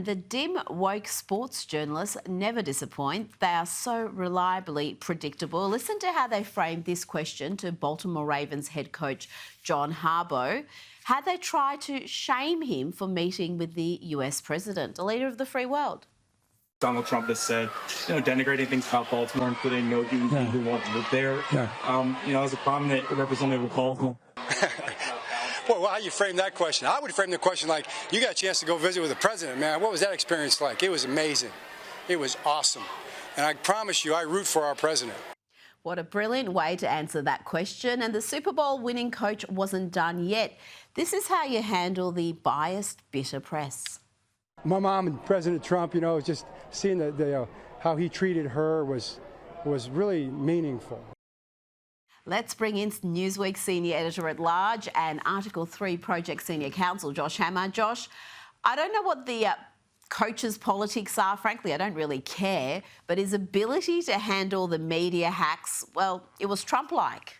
The dim, woke sports journalists never disappoint. They are so reliably predictable. Listen to how they framed this question to Baltimore Ravens head coach John Harbaugh. Had they tried to shame him for meeting with the US president, the leader of the free world? Donald Trump has said, denigrating things about Baltimore, including no human being who wants to live there. As a prominent representative of Baltimore. Boy, well, how you frame that question? I would frame the question like, you got a chance to go visit with the president, man. What was that experience like? It was amazing. It was awesome. And I promise you, I root for our president. What a brilliant way to answer that question. And the Super Bowl winning coach wasn't done yet. This is how you handle the biased, bitter press. My mom and President Trump, just seeing how he treated her was really meaningful. Let's bring in Newsweek Senior Editor-at-Large and Article 3 Project Senior Counsel, Josh Hammer. Josh, I don't know what the coach's politics are. Frankly, I don't really care. But his ability to handle the media hacks, well, it was Trump-like.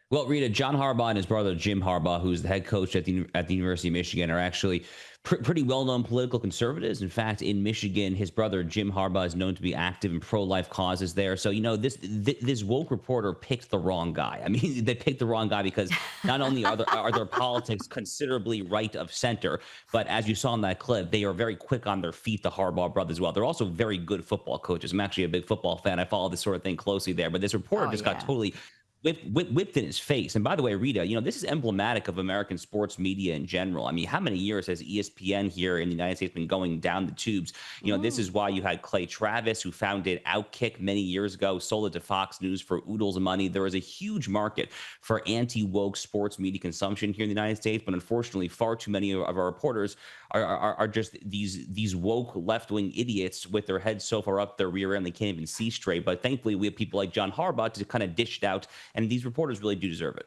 Well, Rita, John Harbaugh and his brother Jim Harbaugh, who's the head coach at the University of Michigan, are actually pretty well-known political conservatives. In fact, in Michigan, his brother Jim Harbaugh is known to be active in pro-life causes there. So, this woke reporter picked the wrong guy. I mean, they picked the wrong guy because not only are their politics considerably right of center, but as you saw in that clip, they are very quick on their feet, the Harbaugh brothers as well. They're also very good football coaches. I'm actually a big football fan. I follow this sort of thing closely there. But this reporter got totally whipped in his face. And by the way, Rita, this is emblematic of American sports media in general. I mean, how many years has ESPN here in the United States been going down the tubes? This is why you had Clay Travis, who founded Outkick many years ago, sold it to Fox News for oodles of money. There is a huge market for anti-woke sports media consumption here in the United States, but unfortunately, far too many of our reporters are just these woke left-wing idiots with their heads so far up their rear end they can't even see straight. But thankfully, we have people like John Harbaugh to kind of dish it out. And these reporters really do deserve it.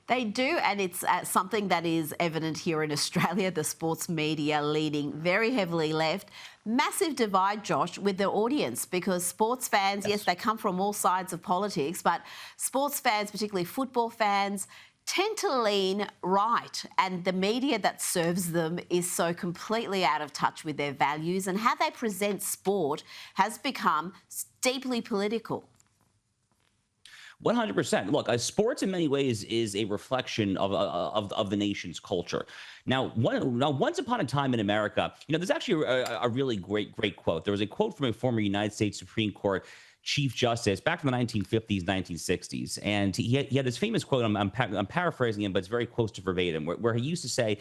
They do, and it's something that is evident here in Australia, the sports media leaning very heavily left. Massive divide, Josh, with the audience, because sports fans, yes, they come from all sides of politics, but sports fans, particularly football fans, tend to lean right, and the media that serves them is so completely out of touch with their values, and how they present sport has become deeply political. 100%. Look, sports in many ways is a reflection of the nation's culture. Now, once upon a time in America, there's actually a really great quote. There was a quote from a former United States Supreme Court Chief Justice back in the 1950s, 1960s. And he had this famous quote, I'm paraphrasing him, but it's very close to verbatim, where he used to say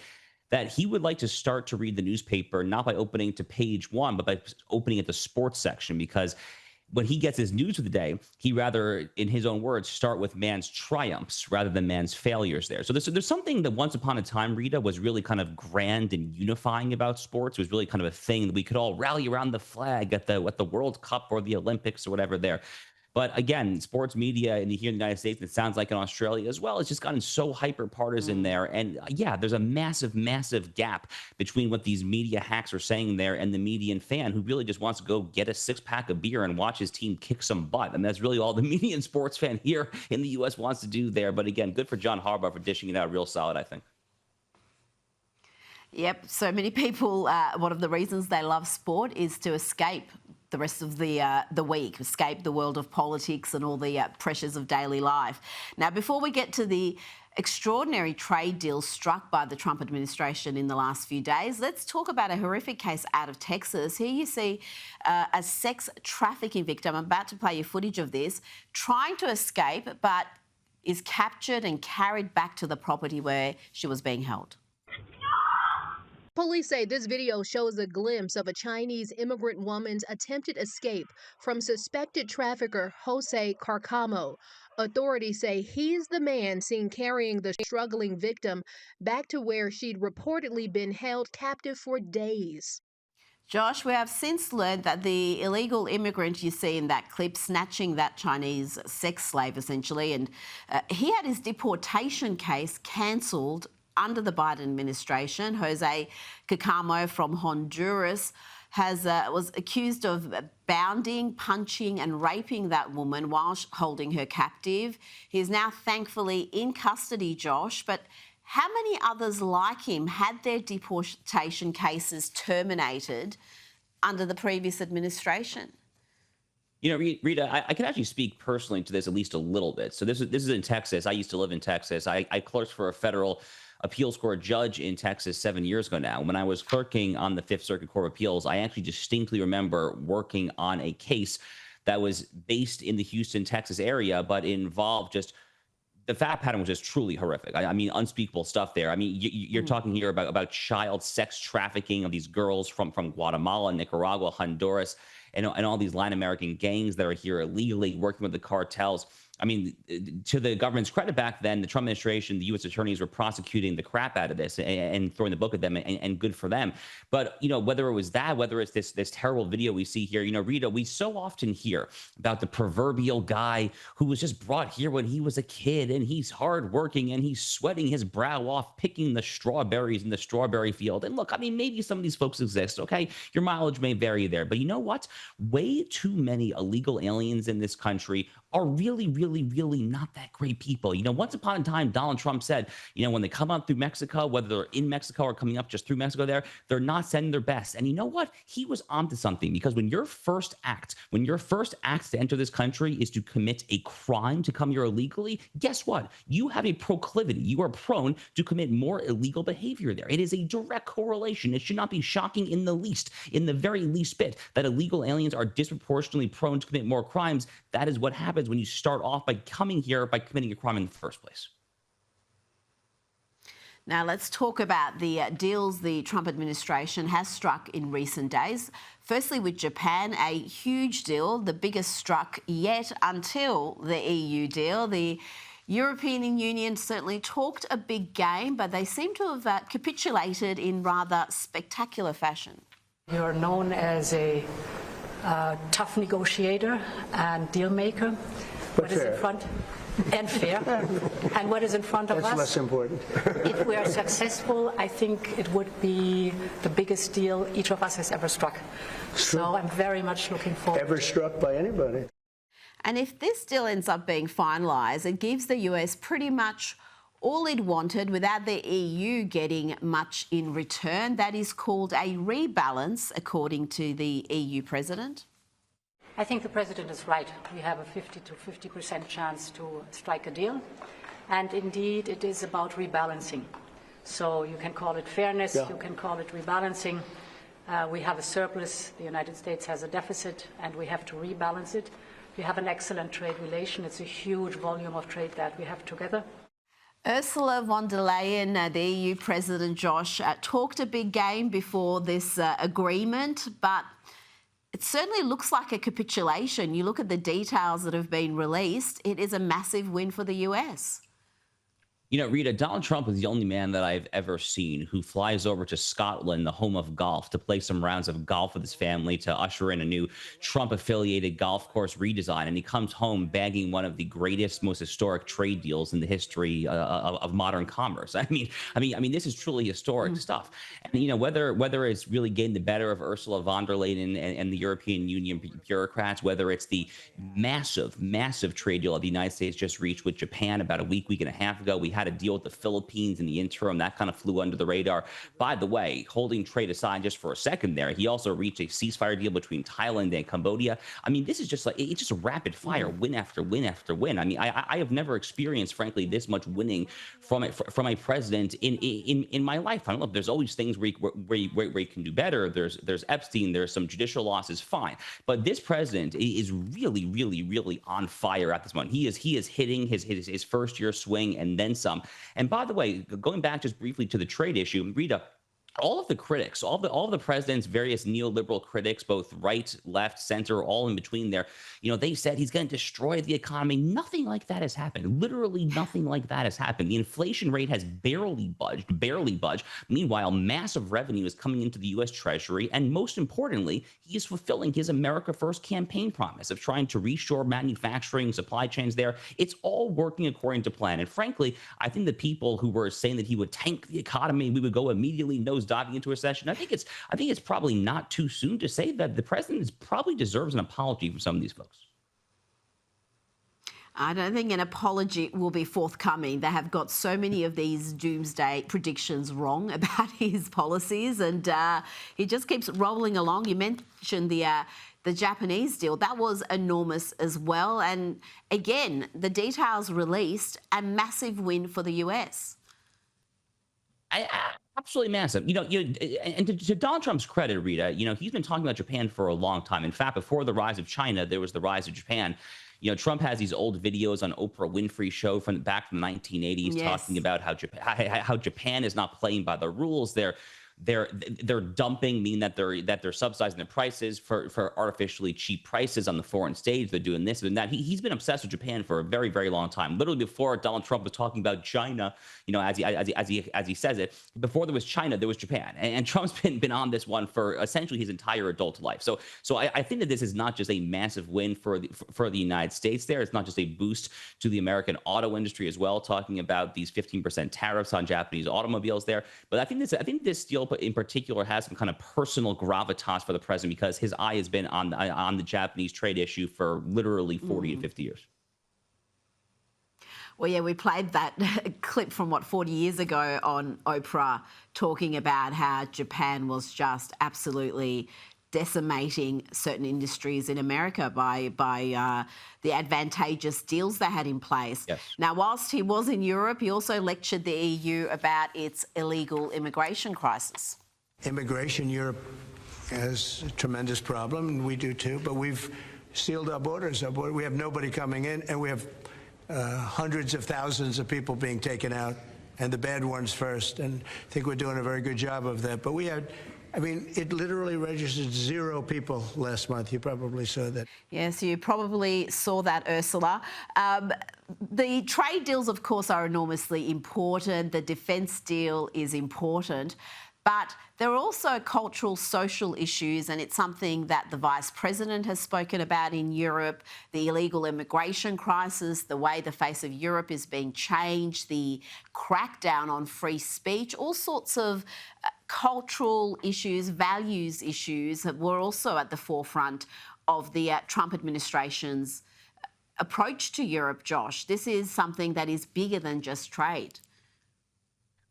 that he would like to start to read the newspaper not by opening to page one, but by opening at the sports section, because when he gets his news of the day, he rather, in his own words, start with man's triumphs rather than man's failures there. So there's something that once upon a time, Rita, was really kind of grand and unifying about sports. It was really kind of a thing that we could all rally around the flag at the World Cup or the Olympics or whatever there. But again, sports media here in the United States, and it sounds like in Australia as well, it's just gotten so hyper-partisan there. And yeah, there's a massive gap between what these media hacks are saying there and the median fan who really just wants to go get a six-pack of beer and watch his team kick some butt. And that's really all the median sports fan here in the U.S. wants to do there. But again, good for John Harbaugh for dishing it out real solid, I think. Yep, so many people, one of the reasons they love sport is to escape the rest of the week, escape the world of politics and all the pressures of daily life. Now, before we get to the extraordinary trade deals struck by the Trump administration in the last few days, let's talk about a horrific case out of Texas. Here you see a sex trafficking victim, I'm about to play you footage of this, trying to escape, but is captured and carried back to the property where she was being held. Police say this video shows a glimpse of a Chinese immigrant woman's attempted escape from suspected trafficker Jose Carcamo. Authorities say he's the man seen carrying the struggling victim back to where she'd reportedly been held captive for days. Josh, we have since learned that the illegal immigrant you see in that clip snatching that Chinese sex slave, essentially, and he had his deportation case cancelled under the Biden administration. Jose Carcamo from Honduras was accused of bounding, punching and raping that woman while holding her captive. He is now thankfully in custody, Josh, but How many others like him had their deportation cases terminated under the previous administration? You know, Rita, I can actually speak personally to this at least a little bit. So this is in Texas. I used to live in Texas. I clerked for a federal appeals court judge in Texas 7 years ago now. When I was clerking on the Fifth Circuit Court of Appeals, I actually distinctly remember working on a case that was based in the Houston, Texas area, but involved just the fact pattern was just truly horrific. I mean, unspeakable stuff there. I mean, you're talking here about child sex trafficking of these girls from Guatemala, Nicaragua, Honduras, and all these Latin American gangs that are here illegally working with the cartels. I mean, to the government's credit back then, the Trump administration, the U.S. attorneys were prosecuting the crap out of this and throwing the book at them, and good for them. But, you know, whether it was that, whether it's this terrible video we see here, you know, Rita, we so often hear about the proverbial guy who was just brought here when he was a kid, and he's hardworking and he's sweating his brow off, picking the strawberries in the strawberry field. And look, I mean, maybe some of these folks exist, okay? Your mileage may vary there. But you know what? Way too many illegal aliens in this country are really not that great people. You know, once upon a time, Donald Trump said, you know, when they come up through Mexico, whether they're in Mexico or coming up just through Mexico there, they're not sending their best. And you know what? He was onto something, because when your first act to enter this country is to commit a crime to come here illegally, guess what? You have a proclivity. You are prone to commit more illegal behavior there. It is a direct correlation. It should not be shocking in the very least bit, that illegal aliens are disproportionately prone to commit more crimes. That is what happens when you start off by coming here by committing a crime in the first place. Now let's talk about the deals the Trump administration has struck in recent days. Firstly, with Japan, a huge deal, the biggest struck yet until the EU deal. The European Union certainly talked a big game, but they seem to have capitulated in rather spectacular fashion. You're known as a tough negotiator and deal maker. What is in front? And fair. And what is in front of us? That's less important. If we are successful, I think it would be the biggest deal each of us has ever struck. So I'm very much looking forward. Ever struck by anybody. And if this deal ends up being finalised, it gives the US pretty much all it wanted without the EU getting much in return. That is called a rebalance, according to the EU president. I think the president is right. We have a 50 to 50% chance to strike a deal. And indeed, it is about rebalancing. So you can call it fairness, you can call it rebalancing. We have a surplus, the United States has a deficit, and we have to rebalance it. We have an excellent trade relation. It's a huge volume of trade that we have together. Ursula von der Leyen, the EU president, Josh, talked a big game before this agreement, but it certainly looks like a capitulation. You look at the details that have been released, it is a massive win for the US. You know, Rita, Donald Trump is the only man that I've ever seen who flies over to Scotland, the home of golf, to play some rounds of golf with his family, to usher in a new Trump-affiliated golf course redesign. And he comes home bagging one of the greatest, most historic trade deals in the history of modern commerce. I mean, this is truly historic stuff. And you know, whether it's really getting the better of Ursula von der Leyen and the European Union bureaucrats, whether it's the massive trade deal that the United States just reached with Japan about a week and a half ago. We had a deal with the Philippines in the interim that kind of flew under the radar. By the way, holding trade aside just for a second there, he also reached a ceasefire deal between Thailand and Cambodia. I mean, this is just like, it's just a rapid fire win after win after win. I mean, I have never experienced, frankly, this much winning from a president in my life. I don't know if there's always things where you can do better. There's Epstein, there's some judicial losses, fine. But this president is really on fire at this moment. He is hitting his first year swing and then some. And by the way, going back just briefly to the trade issue, Rita, all of the critics, all of the president's various neoliberal critics, both right, left, center, all in between there, you know, they said he's going to destroy the economy. Nothing like that has happened. Literally nothing like that has happened. The inflation rate has barely budged. Meanwhile, massive revenue is coming into the U.S. Treasury. And most importantly, he is fulfilling his America First campaign promise of trying to reshore manufacturing, supply chains there. It's all working according to plan. And frankly, I think the people who were saying that he would tank the economy, we would go immediately diving into a recession, I think it's probably not too soon to say that the president probably deserves an apology from some of these folks. I don't think an apology will be forthcoming. They have got so many of these doomsday predictions wrong about his policies, and he just keeps rolling along. You mentioned the Japanese deal. That was enormous as well. And again, the details released, a massive win for the US. Absolutely massive. And to Donald Trump's credit, Rita, he's been talking about Japan for a long time. In fact, before the rise of China, there was the rise of Japan. Trump has these old videos on Oprah Winfrey's show from the 1980s, Yes, talking about how Japan is not playing by the rules. They're dumping, meaning that they're subsidizing the prices for artificially cheap prices on the foreign stage. They're doing this and that. He's been obsessed with Japan for a very, very long time. Literally before Donald Trump was talking about China, as he says it, before there was China, there was Japan. And Trump's been on this one for essentially his entire adult life. So I think that this is not just a massive win for the United States there. It's not just a boost to the American auto industry as well, talking about these 15% tariffs on Japanese automobiles there. But I think this deal in particular has some kind of personal gravitas for the president, because his eye has been on the Japanese trade issue for literally 40 to 50 years. Well, yeah, we played that clip from 40 years ago on Oprah, talking about how Japan was just absolutely decimating certain industries in America by the advantageous deals they had in place. Yes. Now, whilst he was in Europe, he also lectured the EU about its illegal immigration crisis. Immigration, Europe has a tremendous problem, and we do too, but we've sealed our borders. We have nobody coming in, and we have hundreds of thousands of people being taken out, and the bad ones first, and I think we're doing a very good job of that. But it literally registered 0 people last month. You probably saw that. Yes, you probably saw that, Ursula. The trade deals, of course, are enormously important. The defence deal is important. But there are also cultural, social issues, and it's something that the Vice President has spoken about in Europe, the illegal immigration crisis, the way the face of Europe is being changed, the crackdown on free speech, all sorts of cultural issues, values issues that were also at the forefront of the Trump administration's approach to Europe, Josh. This is something that is bigger than just trade.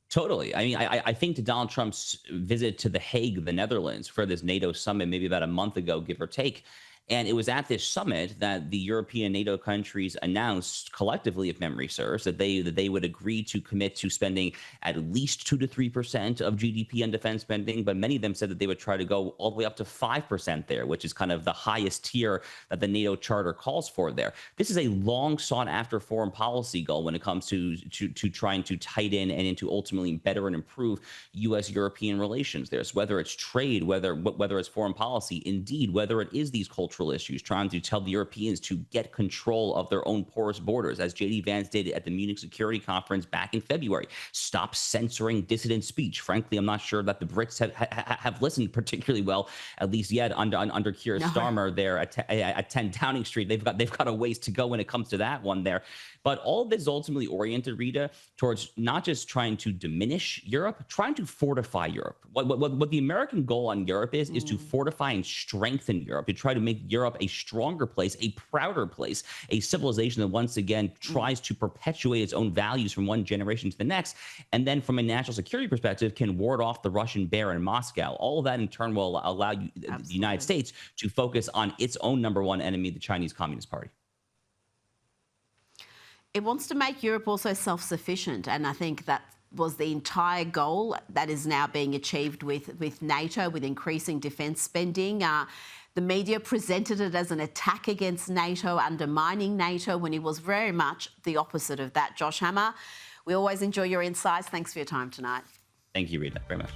Totally. I mean, I think to Donald Trump's visit to The Hague, the Netherlands, for this NATO summit, maybe about a month ago, give or take. And it was at this summit that the European NATO countries announced collectively, if memory serves, that they would agree to commit to spending at least 2 to 3% of GDP on defense spending. But many of them said that they would try to go all the way up to 5% there, which is kind of the highest tier that the NATO charter calls for there. This is a long sought after foreign policy goal when it comes to trying to tighten and to ultimately better and improve U.S.-European relations there. So whether it's trade, whether it's foreign policy, indeed, whether it is these cultural issues, trying to tell the Europeans to get control of their own porous borders, as J.D. Vance did at the Munich Security Conference back in February. Stop censoring dissident speech. Frankly, I'm not sure that the Brits have listened particularly well, at least yet, under Keir Starmer there at 10 Downing Street. They've got a ways to go when it comes to that one there. But all of this is ultimately oriented, Rita, towards not just trying to diminish Europe, trying to fortify Europe. What the American goal on Europe is to fortify and strengthen Europe, to try to make Europe a stronger place, a prouder place, a civilization that once again tries to perpetuate its own values from one generation to the next, and then from a national security perspective can ward off the Russian bear in Moscow. All of that in turn will allow the United States to focus on its own number one enemy, the Chinese Communist Party. It wants to make Europe also self-sufficient, and I think that was the entire goal that is now being achieved with NATO, with increasing defence spending. The media presented it as an attack against NATO, undermining NATO, when it was very much the opposite of that. Josh Hammer, we always enjoy your insights. Thanks for your time tonight. Thank you, Rita, very much.